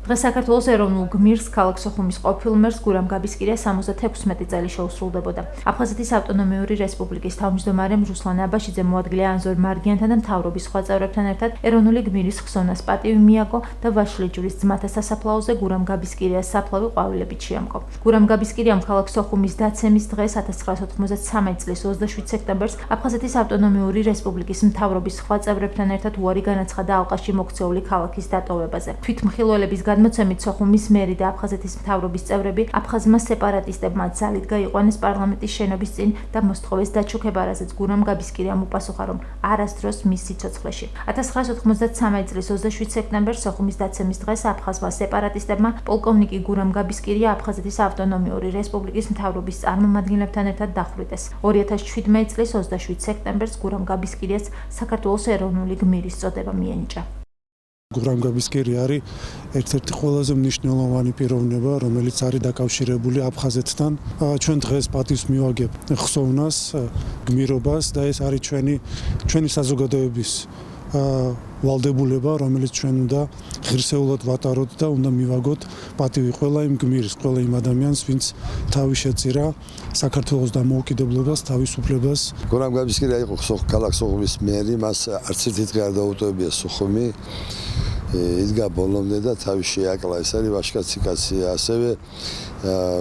დღეს საქართველოს ეროვნულ გმირს ქალაქ სოხუმის ყოფილ მერს გურამ გაბისკირია 76 წელი შეუსრულდებოდა. აფხაზეთის ავტონომიური რესპუბლიკის თავმჯდომარემ რუსლან აბაშიძე მოადგილე ანზორ მარგიანთან და მთავრობის სხვა წევრებთან ერთად ეროვნული გმირის ხსოვნას პატივი მიაგო და ვაშლიჯურის ძმათა სასაფლაოზე გურამ გაბისკირიას საფლავი ყვავილებით შეამკო. გურამ გაბისკირიამ ქალაქ სოხუმის დაცემის დღეს 1993 წლის 27 სექტემბერს აფხაზეთის ავტონომიური რესპუბლიკის მთავრობის სხვა წევრებთან ერთად უარი განაცხადა ალყაში მოქცეული ქალაქის დატოვებაზე. თვითმხილველების გადმოცემით სოხუმის მერი და აფხაზეთის მთავრობის წევრები აფხაზმა სეპარატისტებმა ძალით გაიყვანეს პარლამენტის შენობის წინ და მოსთხოვეს დაჩუქება, რაზეც გურამ გაბისკირიამ უპასუხა, რომ არასდროს მის სიცოცხლეში. 1993 წლის 27 სექტემბერს სოხუმის დაცემის დღეს აფხაზმა სეპარატისტებმა პოლკოვნიკი გურამ გაბისკირია აფხაზეთის ავტონომიური რესპუბლიკის მთავრობის წარმომადგენლებთან ერთად დახვრიტეს. 2017 წლის 27 სექტემბერს გურამ გაბისკირიას საქართველოს ეროვნული გმირის წოდება მიენიჭა. გურამ გაბისკირი არის ერთ-ერთი ყველაზე მნიშვნელოვანი პიროვნება, რომელიც არის დაკავშირებული აფხაზეთთან. ჩვენ დღეს პატივს მივაგებ ხსოვნას, გმირობას და ეს არის ჩვენი საზოგადოების ვალდებულება, რომელიც ჩვენ უნდა ღირსეულად ვატაროთ და უნდა მივაგოთ პატივი ყველა იმ გმირის, ყველა იმ ადამიანს, ვინც თავი შეწირა საქართველოს დამოუკიდებლობას, თავისუფლებას. გურამ გაბისკირია იყო ქალაქ სოხუმის მერი, მას არც ერთი დღე არ დაუტოვებია სოხუმი. იდგა ბოლომდე და თავი შეაკლა. ეს არის ვაჟკაცი კაცი, ასევე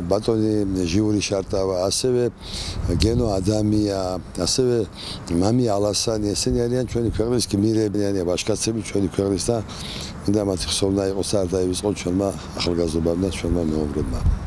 ბატონი ჟიური შარტავა, ასევე გენო ადამია, ასევე მამი ალასანი, ესენი არიან ჩვენი ქვეყნის გმირები, არიან ვაჟკაცები ჩვენი ქვეყნის და მინდა მათი ხსოვნა იყოს არ დაივიწყოთ ჩვენმა ახალგაზრდობამ და ჩვენმა მეომრებმა.